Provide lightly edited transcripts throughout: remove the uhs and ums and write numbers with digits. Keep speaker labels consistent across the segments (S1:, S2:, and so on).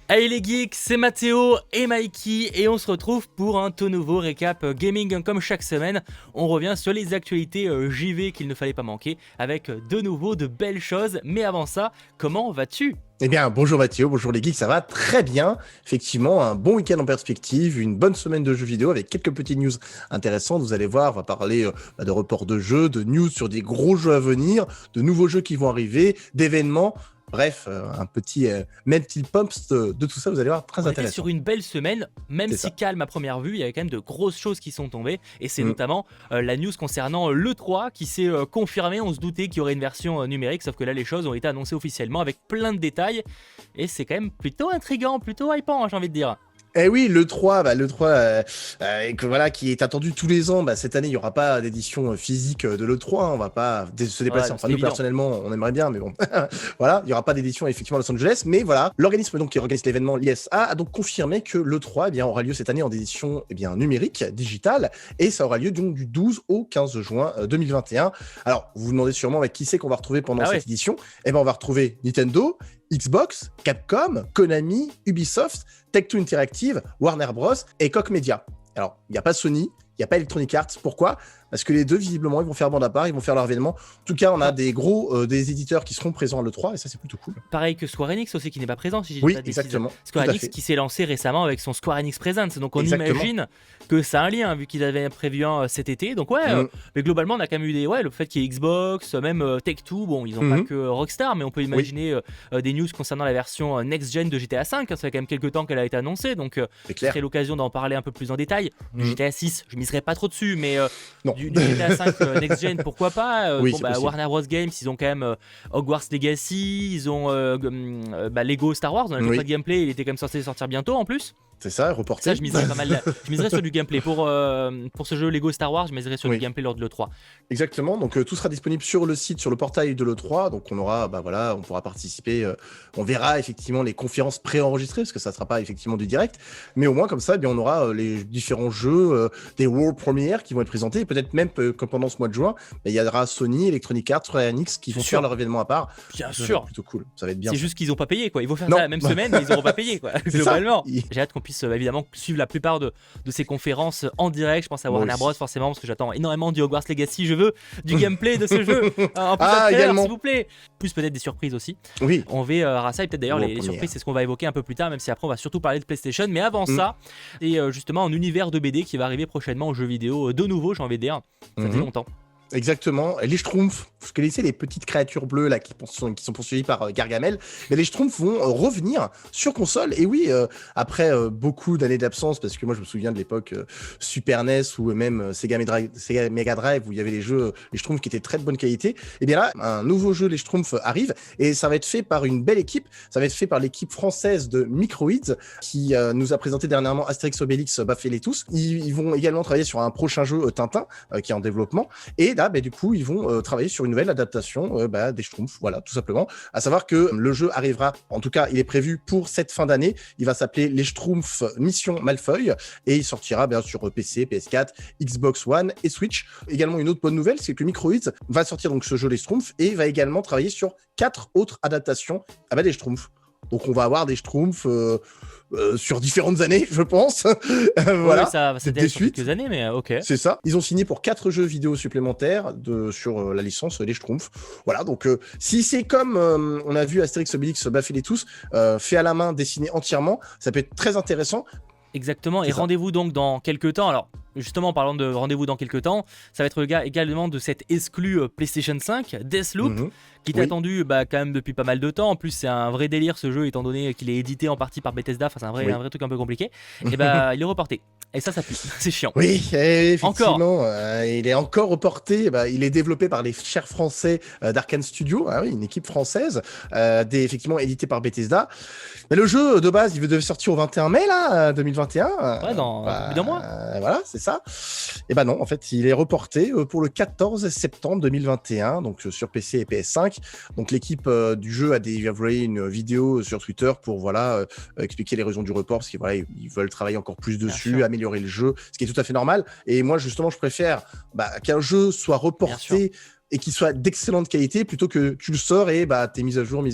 S1: Hey les geeks, c'est Mathéo et Mikey et on se retrouve pour un tout nouveau récap gaming comme chaque semaine. On revient sur les actualités JV qu'il ne fallait pas manquer avec de nouveau de belles choses. Mais avant ça, comment vas-tu ?
S2: Eh bien, bonjour Mathieu, bonjour les geeks, ça va très bien. Effectivement, un bon week-end en perspective, une bonne semaine de jeux vidéo avec quelques petites news intéressantes. Vous allez voir, on va parler de reports de jeux, de news sur des gros jeux à venir, de nouveaux jeux qui vont arriver, d'événements. Bref, un petit mental pumps de tout ça, vous allez voir, très
S1: On était
S2: intéressant.
S1: sur une belle semaine, même
S2: C'est
S1: si
S2: ça.
S1: calme à première vue, il y avait quand même de grosses choses qui sont tombées. Et c'est notamment la news concernant l'E3 qui s'est confirmée. On se doutait qu'il y aurait une version numérique, sauf que là les choses ont été annoncées officiellement avec plein de détails. Et c'est quand même plutôt intriguant, plutôt hypant, hein, j'ai envie de dire.
S2: Eh oui, l'E3, voilà, qui est attendu tous les ans. Cette année, il n'y aura pas d'édition physique de l'E3. On va pas se déplacer.
S1: Ouais,
S2: Enfin,
S1: c'est
S2: nous,
S1: évident.
S2: personnellement, on aimerait bien, mais bon. Voilà, il n'y aura pas d'édition effectivement à Los Angeles. Mais voilà, l'organisme donc, qui organise l'événement, l'ISA, a donc confirmé que l'E3 aura lieu cette année en édition numérique, digitale. Et ça aura lieu donc du 12 au 15 juin 2021. Alors, vous vous demandez sûrement qui c'est qu'on va retrouver pendant cette édition. Eh bien, on va retrouver Nintendo, Xbox, Capcom, Konami, Ubisoft, Tech2 Interactive, Warner Bros. Et Koch Media. Alors, il n'y a pas Sony, il n'y a pas Electronic Arts. Pourquoi ? Parce que les deux, visiblement, ils vont faire bande à part, ils vont faire leur événement. En tout cas, on a des éditeurs qui seront présents à l'E3 et ça, c'est plutôt cool.
S1: Pareil que Square Enix aussi qui n'est pas présent, si j'ai
S2: Oui,
S1: pas de
S2: exactement.
S1: Square Enix qui s'est lancé récemment avec son Square Enix Presents. Donc on imagine que ça a un lien vu qu'ils avaient prévu un cet été. Donc mais globalement, on a quand même eu le fait qu'il y ait Xbox, même Tech2. Bon, ils n'ont pas que Rockstar, mais on peut imaginer des news concernant la version next-gen de GTA 5. Ça fait quand même quelques temps qu'elle a été annoncée. Donc ce serait l'occasion d'en parler un peu plus en détail. Du GTA 6, je miserais pas trop dessus, mais du GTA 5 next gen, pourquoi pas. Warner Bros Games, ils ont quand même Hogwarts Legacy, ils ont Lego Star Wars, on a pas de gameplay, il était quand même censé sortir bientôt en plus.
S2: C'est ça, reporté.
S1: Ça, je miserais pas mal. Je miserais sur du gameplay. Pour ce jeu Lego Star Wars, je miserais sur du gameplay lors de l'E3.
S2: Exactement. Donc, tout sera disponible sur le site, sur le portail de l'E3. Donc, on aura, on pourra participer. On verra effectivement les conférences préenregistrées, parce que ça ne sera pas effectivement du direct. Mais au moins, comme ça, on aura les différents jeux, des World Premiere qui vont être présentés. Et peut-être même que pendant ce mois de juin, il y aura Sony, Electronic Arts, Square Enix qui vont faire leur événement à part.
S1: Bien sûr.
S2: Plutôt cool. Ça va être bien.
S1: C'est juste qu'ils n'ont pas payé, quoi. Ils vont faire ça la même semaine, mais ils n'auront pas payé, quoi. Globalement. J'ai hâte qu'on puisse évidemment suivre la plupart de ces conférences en direct. Je pense à Warner Bros forcément parce que j'attends énormément du Hogwarts Legacy. Je veux du gameplay de ce jeu en plus trailer, s'il vous plaît. Plus peut-être des surprises aussi.
S2: Oui.
S1: On verra ça et peut-être d'ailleurs les surprises, c'est ce qu'on va évoquer un peu plus tard, même si après on va surtout parler de PlayStation. Mais avant ça, et justement un univers de BD qui va arriver prochainement aux jeux vidéo de nouveau, j'ai envie de dire. Ça fait longtemps.
S2: Exactement. Les Schtroumpfs, vous connaissez les petites créatures bleues là qui sont poursuivies par Gargamel. Mais les Schtroumpfs vont revenir sur console. Et oui, après beaucoup d'années d'absence, parce que moi je me souviens de l'époque Super NES ou même Sega Mega Drive où il y avait les jeux les Schtroumpfs qui étaient de très bonne qualité. Et bien là, un nouveau jeu les Schtroumpfs arrive et ça va être fait par une belle équipe. Ça va être fait par l'équipe française de Microids qui nous a présenté dernièrement Astérix Obélix, Baffez-les tous. Ils vont également travailler sur un prochain jeu Tintin qui est en développement. Et là, du coup, ils vont travailler sur une nouvelle adaptation des Schtroumpfs, voilà, tout simplement. À savoir que le jeu arrivera, en tout cas, il est prévu pour cette fin d'année. Il va s'appeler Les Schtroumpfs Mission Malfeuille et il sortira bien sur PC, PS4, Xbox One et Switch. Également, une autre bonne nouvelle, c'est que Microids va sortir donc ce jeu Les Schtroumpfs et va également travailler sur 4 autres adaptations des Schtroumpfs. Donc, on va avoir des Schtroumpfs sur différentes années, je pense. Voilà.
S1: Ouais, ça va s'étaler sur quelques années, mais ok.
S2: C'est ça. Ils ont signé pour 4 jeux vidéo supplémentaires sur la licence Les Schtroumpfs. Voilà, donc si c'est comme on a vu Astérix Obélix, Baffez-les tous, fait à la main, dessiné entièrement, ça peut être très intéressant.
S1: Exactement, et rendez-vous donc dans quelques temps. Alors, justement, en parlant de rendez-vous dans quelques temps, ça va être le cas également de cette exclue PlayStation 5, Deathloop, qui est attendu quand même depuis pas mal de temps. En plus, c'est un vrai délire ce jeu, étant donné qu'il est édité en partie par Bethesda. Enfin, c'est un vrai truc un peu compliqué. Et il est reporté. Et ça pue. C'est chiant.
S2: Oui, effectivement, il est encore reporté. Il est développé par les chers Français d'Arkane Studio, une équipe française, effectivement édité par Bethesda. Mais le jeu de base, il devait sortir au 21 mai là, 2021.
S1: Ouais, dans plus d'un mois.
S2: Voilà, c'est ça. Et non, en fait, il est reporté pour le 14 septembre 2021, donc sur PC et PS5. Donc l'équipe du jeu a dévoilé une vidéo sur Twitter pour expliquer les raisons du report, parce qu'ils ils veulent travailler encore plus dessus, améliorer le jeu, ce qui est tout à fait normal. Et moi, justement, je préfère qu'un jeu soit reporté et qui soit d'excellente qualité plutôt que tu le sors et t'es mise à jour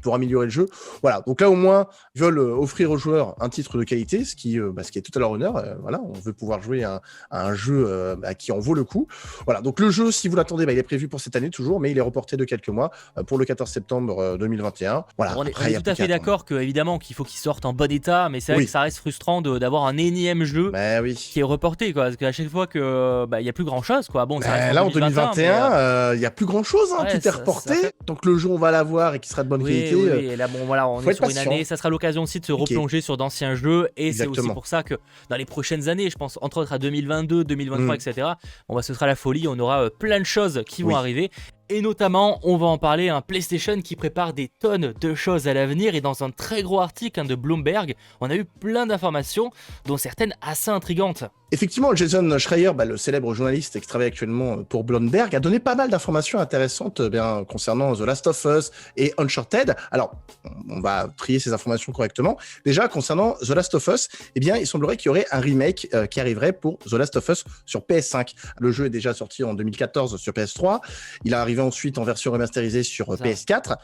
S2: pour améliorer le jeu. Voilà, donc là au moins ils veulent offrir aux joueurs un titre de qualité, ce qui est tout à leur honneur. Voilà, on veut pouvoir jouer à un jeu qui en vaut le coup. Voilà, donc le jeu, si vous l'attendez, il est prévu pour cette année toujours, mais il est reporté de quelques mois pour le 14 septembre 2021. Voilà,
S1: on est tout à fait d'accord que évidemment qu'il faut qu'il sorte en bon état, mais c'est vrai que ça reste frustrant d'avoir un énième jeu qui est reporté, quoi, parce qu'à chaque fois que il y a plus grand chose, quoi. Bon, ça reste
S2: là en 2021, il y a plus grand chose, tout est reporté. Donc le jeu on va l'avoir et qui sera de bonne qualité.
S1: Oui, et là bon voilà, on est sur une année, ça sera l'occasion aussi de se replonger sur d'anciens jeux, et c'est aussi pour ça que dans les prochaines années, je pense entre autres à 2022, 2023, etc. Ce sera la folie, on aura plein de choses qui vont arriver. Et notamment, on va en parler, un PlayStation qui prépare des tonnes de choses à l'avenir, et dans un très gros article de Bloomberg, on a eu plein d'informations, dont certaines assez intrigantes.
S2: Effectivement, Jason Schreier, le célèbre journaliste qui travaille actuellement pour Bloomberg, a donné pas mal d'informations intéressantes concernant The Last of Us et Uncharted. Alors, on va trier ces informations correctement. Déjà, concernant The Last of Us, il semblerait qu'il y aurait un remake qui arriverait pour The Last of Us sur PS5. Le jeu est déjà sorti en 2014 sur PS3. Il est arrivé ensuite en version remasterisée sur PS4.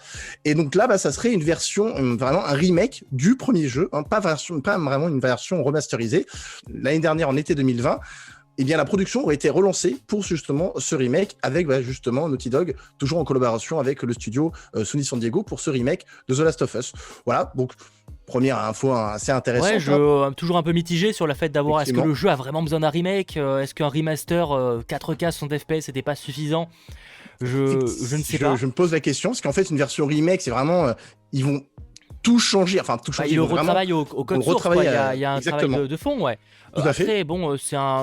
S2: Et donc là, ça serait une version, vraiment un remake du premier jeu, pas vraiment une version remasterisée. L'année dernière, en été 2020, la production aurait été relancée pour justement ce remake avec justement Naughty Dog, toujours en collaboration avec le studio Sony San Diego pour ce remake de The Last of Us. Voilà, donc première info assez intéressante.
S1: Ouais, je suis toujours un peu mitigé sur le fait d'avoir, est-ce que le jeu a vraiment besoin d'un remake, est-ce qu'un remaster 4K 60 FPS n'était pas suffisant? Je ne sais pas.
S2: Je me pose la question, parce qu'en fait une version remake, c'est vraiment, ils vont tout changer,
S1: ils le retravaillent au code source, il y a un travail de fond, Après, bon,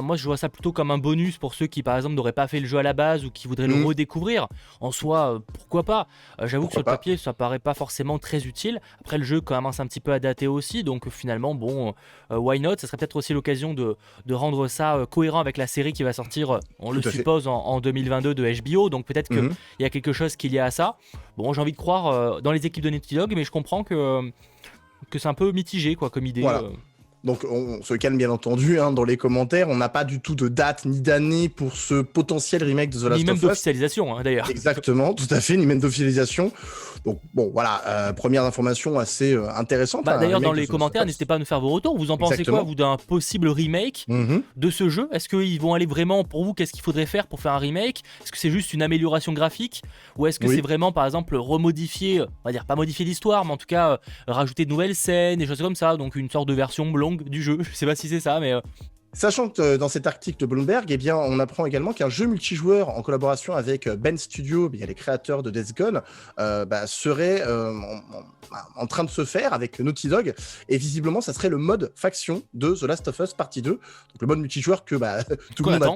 S1: moi je vois ça plutôt comme un bonus pour ceux qui par exemple n'auraient pas fait le jeu à la base ou qui voudraient le redécouvrir. En soi, pourquoi pas. J'avoue que sur le papier ça paraît pas forcément très utile. Après le jeu commence un petit peu à dater aussi, donc finalement bon, why not. Ça serait peut-être aussi l'occasion de rendre ça cohérent avec la série qui va sortir, on le suppose, en 2022 de HBO, donc peut-être qu'il y a quelque chose qui est lié à ça. Bon, j'ai envie de croire dans les équipes de Naughty Dog, mais je comprends que c'est un peu mitigé comme idée.
S2: Voilà. Donc on se calme bien entendu dans les commentaires, on n'a pas du tout de date ni d'année pour ce potentiel remake de The Last of Us.
S1: Ni même d'officialisation d'ailleurs.
S2: Exactement, tout à fait, ni même d'officialisation. Donc bon voilà, première information assez intéressante.
S1: D'ailleurs dans les commentaires, n'hésitez pas à nous faire vos retours, vous en pensez quoi vous d'un possible remake de ce jeu? Est-ce qu'ils vont aller vraiment, pour vous, qu'est-ce qu'il faudrait faire pour faire un remake? Est-ce que c'est juste une amélioration graphique? Ou est-ce que c'est vraiment par exemple remodifier, on va dire pas modifier l'histoire, mais en tout cas rajouter de nouvelles scènes, des choses comme ça, donc une sorte de version longue du jeu? Je sais pas si c'est ça, mais
S2: Sachant que dans cet article de Bloomberg, on apprend également qu'un jeu multijoueur en collaboration avec Ben Studio, les créateurs de Death Gone, serait en train de se faire avec Naughty Dog, et visiblement ça serait le mode faction de The Last of Us Partie 2, donc le mode multijoueur que tout le monde attend.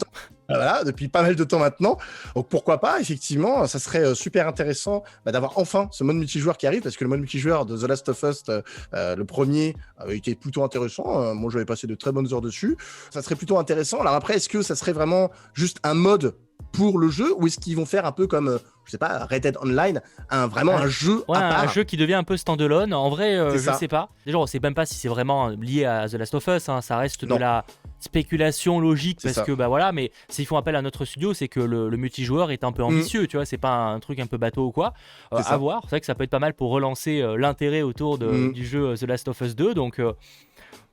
S2: Voilà, depuis pas mal de temps maintenant. Donc pourquoi pas, effectivement, ça serait super intéressant d'avoir enfin ce mode multijoueur qui arrive, parce que le mode multijoueur de The Last of Us, le premier, était plutôt intéressant. Moi, j'avais passé de très bonnes heures dessus. Ça serait plutôt intéressant. Alors après, est-ce que ça serait vraiment juste un mode pour le jeu, ou est-ce qu'ils vont faire un peu comme, je sais pas, Red Dead Online, un jeu à part,
S1: un jeu qui devient un peu standalone. En vrai, je sais pas. Déjà, on sait même pas si c'est vraiment lié à The Last of Us. Ça reste de la spéculation logique, parce que voilà. Mais s'ils font appel à notre studio, c'est que le multijoueur est un peu ambitieux. Tu vois, c'est pas un truc un peu bateau ou quoi. À voir. C'est vrai que ça peut être pas mal pour relancer l'intérêt autour du jeu The Last of Us 2. Donc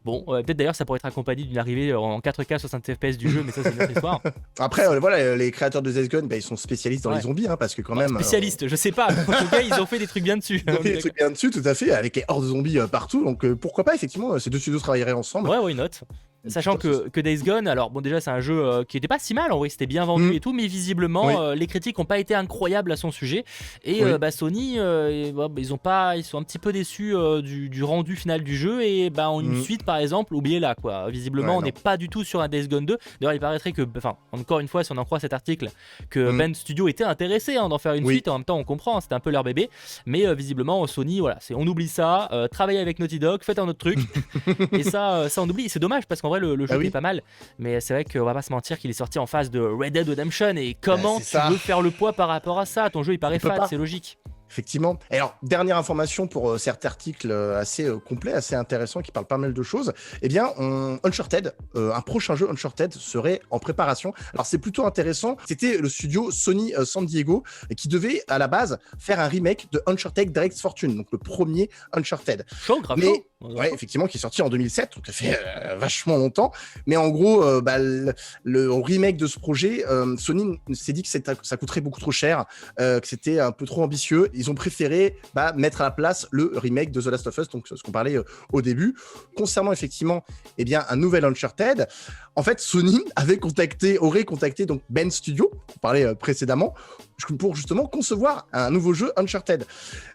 S1: bon, peut-être d'ailleurs ça pourrait être accompagné d'une arrivée en 4K 60 FPS du jeu, mais ça c'est une autre histoire.
S2: Après, voilà, les créateurs de Death Gone, ils sont spécialistes dans les zombies, parce que quand même...
S1: Spécialistes, je sais pas, en tout cas ils ont fait des trucs bien dessus.
S2: Ils ont fait des trucs bien dessus, tout à fait, avec les hordes de zombies partout, donc pourquoi pas, effectivement, ces deux studios travailleraient ensemble.
S1: Ouais, why not. Sachant que Days Gone, alors bon, déjà c'est un jeu qui était pas si mal, en vrai, c'était bien vendu et tout, mais visiblement les critiques ont pas été incroyables à son sujet, et Sony ils sont un petit peu déçus du rendu final du jeu, et une suite par exemple, oubliez-la quoi. Visiblement on n'est pas du tout sur un Days Gone 2. D'ailleurs il paraîtrait que, encore une fois, si on en croit cet article, que Ben Studio était intéressé d'en faire une suite. En même temps on comprend, c'était un peu leur bébé, mais visiblement Sony, voilà, on oublie ça, travaillez avec Naughty Dog, faites un autre truc. Et ça on oublie, c'est dommage, parce qu'en vrai le jeu est pas mal, mais c'est vrai qu'on va pas se mentir qu'il est sorti en face de Red Dead Redemption, et comment tu veux faire le poids par rapport à ça? Ton jeu il paraît fat, c'est logique.
S2: Effectivement. Et alors, dernière information pour cet article assez complet, assez intéressant, qui parle pas mal de choses. Eh bien, Uncharted, un prochain jeu Uncharted serait en préparation. Alors, c'est plutôt intéressant. C'était le studio Sony San Diego qui devait, à la base, faire un remake de Uncharted Drake's Fortune, donc le premier Uncharted.
S1: Chaud, grave
S2: Mais,
S1: chaud.
S2: ouais, effectivement, qui est sorti en 2007, donc ça fait vachement longtemps. Mais en gros, le remake de ce projet, Sony s'est dit que ça coûterait beaucoup trop cher, que c'était un peu trop ambitieux. Ils ont préféré mettre à la place le remake de The Last of Us, donc ce qu'on parlait au début. Concernant effectivement un nouvel Uncharted, en fait, Sony aurait contacté donc Ben Studio, qu'on parlait précédemment, pour justement concevoir un nouveau jeu Uncharted.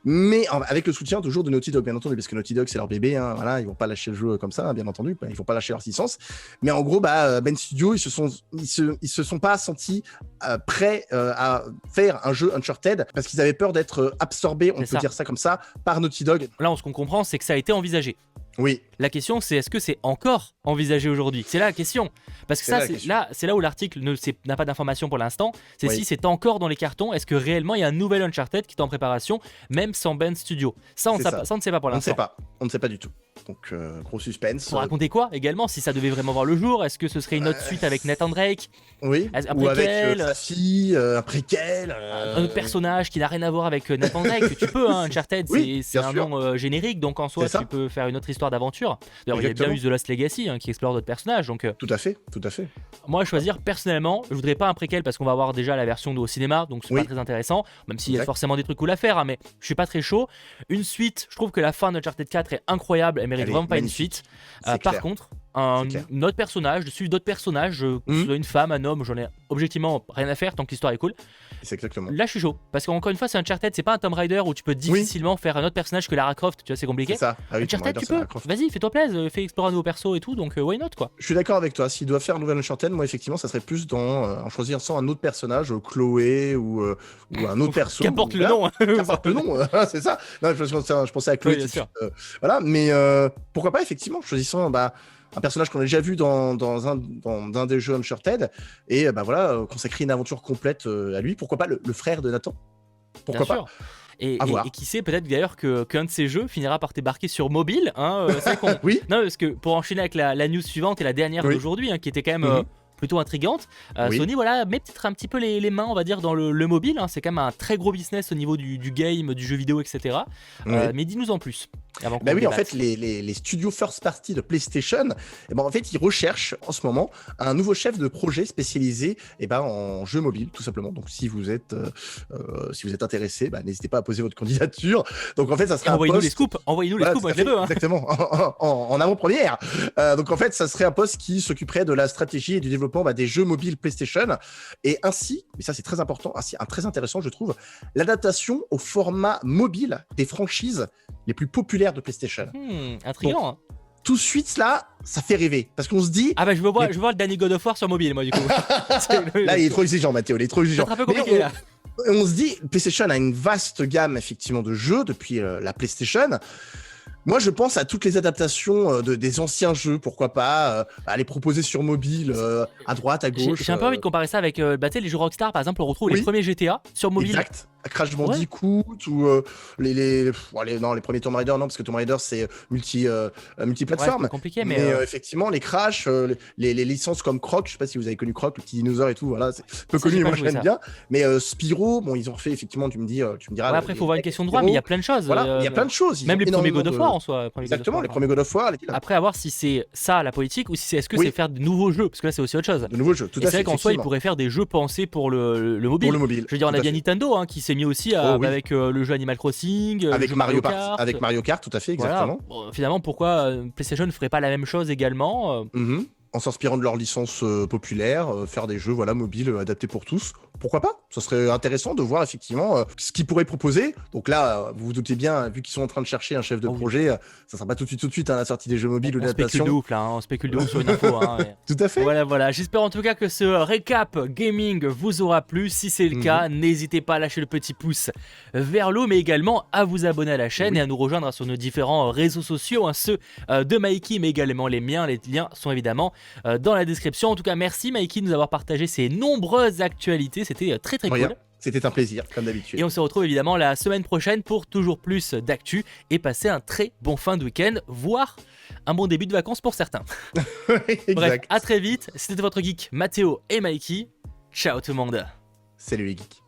S2: Mais avec le soutien toujours de Naughty Dog, bien entendu, parce que Naughty Dog, c'est leur bébé, hein, voilà, ils vont pas lâcher le jeu comme ça, bien entendu, ils vont pas lâcher leur licence. Mais en gros, Ben Studio, ils se sont pas sentis prêts à faire un jeu Uncharted, parce qu'ils avaient peur d'être absorbés, on peut dire ça comme ça, par Naughty Dog.
S1: Là, ce qu'on comprend, c'est que ça a été envisagé.
S2: Oui.
S1: La question, c'est est-ce que c'est encore envisagé aujourd'hui? C'est là la question. Parce que c'est là où l'article n'a pas d'informations pour l'instant. C'est si c'est encore dans les cartons, est-ce que réellement il y a un nouvel Uncharted qui est en préparation, même sans Ben Studio? Ça, on ne sait pas pour l'instant.
S2: On ne sait pas du tout. Donc, gros suspense.
S1: Pour raconter quoi également, si ça devait vraiment voir le jour? Est-ce que ce serait une autre suite avec Nathan Drake?
S2: Oui, ou avec sa fille, un préquel.
S1: Un autre personnage qui n'a rien à voir avec Nathan Drake. Tu peux, hein, Uncharted, c'est un nom générique, donc en soi, tu peux faire une autre histoire d'aventure. D'ailleurs, il y a bien eu The Lost Legacy qui explore d'autres personnages. Donc,
S2: tout à fait.
S1: Moi, à choisir, personnellement, je voudrais pas un préquel parce qu'on va avoir déjà la version au cinéma, donc c'est pas très intéressant, même s'il y a forcément des trucs cool à faire, hein, mais je suis pas très chaud. Une suite, je trouve que la fin d'Uncharted 4 est incroyable, elle mérite vraiment pas une suite. Par contre, un autre personnage, de suivre d'autres personnages, que ce soit une femme, un homme, j'en ai objectivement rien à faire tant que l'histoire est cool.
S2: C'est exactement.
S1: Là, je suis chaud parce qu'encore une fois, c'est Uncharted, c'est pas un Tomb Raider où tu peux difficilement faire un autre personnage que Lara Croft, tu vois, c'est compliqué.
S2: C'est ça.
S1: Uncharted, tu peux. Vas-y, fais-toi plaisir, fais explorer un nouveau perso et tout, donc why not quoi.
S2: Je suis d'accord avec toi. S'il doit faire un nouvel Uncharted, moi effectivement, ça serait plus en choisissant un autre personnage, Chloé ou un autre perso.
S1: Qu'importe le nom.
S2: Qu'importe le nom, c'est ça. Non, je pensais à Chloé.
S1: Oui, bien sûr.
S2: Voilà, mais pourquoi pas effectivement, choisissant un personnage qu'on a déjà vu dans un des jeux Uncharted et consacrer une aventure complète à lui. Pourquoi pas le frère de Nathan? Pourquoi pas?
S1: Et qui sait, peut-être d'ailleurs qu'un de ces jeux finira par débarquer sur mobile. C'est con.
S2: Oui.
S1: Non, parce que pour enchaîner avec la news suivante et la dernière d'aujourd'hui, qui était quand même plutôt intrigante, Sony met peut-être un petit peu les mains, on va dire, dans le mobile. C'est quand même un très gros business au niveau du game, du jeu vidéo, etc. Mais dis-nous en plus.
S2: En fait, les studios first party de PlayStation, en fait, ils recherchent en ce moment un nouveau chef de projet spécialisé en jeux mobiles, tout simplement. Donc, si vous êtes intéressé, n'hésitez pas à poser votre candidature. Donc, en fait, ça serait
S1: Envoyez-nous les scoops, avec les deux.
S2: Exactement, en avant-première. Donc, en fait, ça serait un poste qui s'occuperait de la stratégie et du développement des jeux mobiles PlayStation. Et ainsi, mais ça c'est très important, très intéressant, je trouve, l'adaptation au format mobile des franchises les plus populaires de PlayStation.
S1: Intriguant.
S2: Donc, tout de suite là, ça fait rêver parce qu'on se dit.
S1: Ah je veux voir le Danny God of War sur mobile, moi du coup.
S2: Là, il est trop exigeant, Mathéo, il est trop exigeant.
S1: C'est un peu compliqué là.
S2: On se dit, PlayStation a une vaste gamme effectivement de jeux depuis la PlayStation. Moi, je pense à toutes les adaptations des anciens jeux, pourquoi pas, à les proposer sur mobile, à droite, à gauche.
S1: J'ai un peu envie de comparer ça avec les jeux Rockstar, par exemple, on retrouve les premiers GTA sur mobile.
S2: Exact. Crash Bandicoot ou les premiers Tomb Raider, non, parce que Tomb Raider c'est multiplateforme.
S1: C'est compliqué, mais
S2: effectivement, les Crash, les licences comme Croc, je sais pas si vous avez connu Croc, le petit dinosaure et tout, voilà, c'est peu connu, moi j'aime bien. Mais Spyro, ils ont refait effectivement, tu me diras.
S1: Après, il faut voir une question de droit, mais il y a plein de choses.
S2: Voilà, il y a plein de choses.
S1: Même les premiers God of War en soi.
S2: Exactement, les premiers God of War.
S1: Après, à voir si c'est ça la politique ou si c'est c'est faire de nouveaux jeux, parce que là c'est aussi autre chose.
S2: De nouveaux jeux, tout à fait.
S1: C'est vrai qu'en soi, ils pourraient faire des jeux pensés pour le mobile. Je veux dire, on a bien Nintendo qui s'est mis aussi avec le jeu Animal Crossing,
S2: avec Mario Kart. Avec Mario Kart, tout à fait, exactement.
S1: Voilà. Finalement, pourquoi PlayStation ne ferait pas la même chose également
S2: en s'inspirant de leurs licences populaires, faire des jeux mobiles adaptés pour tous. Pourquoi pas? Ça serait intéressant de voir effectivement ce qu'ils pourraient proposer. Donc là, vous vous doutez bien, vu qu'ils sont en train de chercher un chef de projet, ça sera pas tout de suite la sortie des jeux mobiles ou l'adaptation.
S1: On spécule de ouf sur une info.
S2: Tout à fait.
S1: Voilà. J'espère en tout cas que ce récap gaming vous aura plu. Si c'est le cas, n'hésitez pas à lâcher le petit pouce vers le haut, mais également à vous abonner à la chaîne et à nous rejoindre sur nos différents réseaux sociaux, ceux de Mikey, mais également les miens. Les liens sont évidemment dans la description. En tout cas, merci Mikey de nous avoir partagé ces nombreuses actualités. C'était très très cool.
S2: C'était un plaisir, comme d'habitude.
S1: Et on se retrouve évidemment la semaine prochaine pour toujours plus d'actu et passer un très bon fin de week-end, voire un bon début de vacances pour certains. Bref, à très vite. C'était votre geek Mathéo et Mikey. Ciao tout le monde.
S2: Salut les geeks.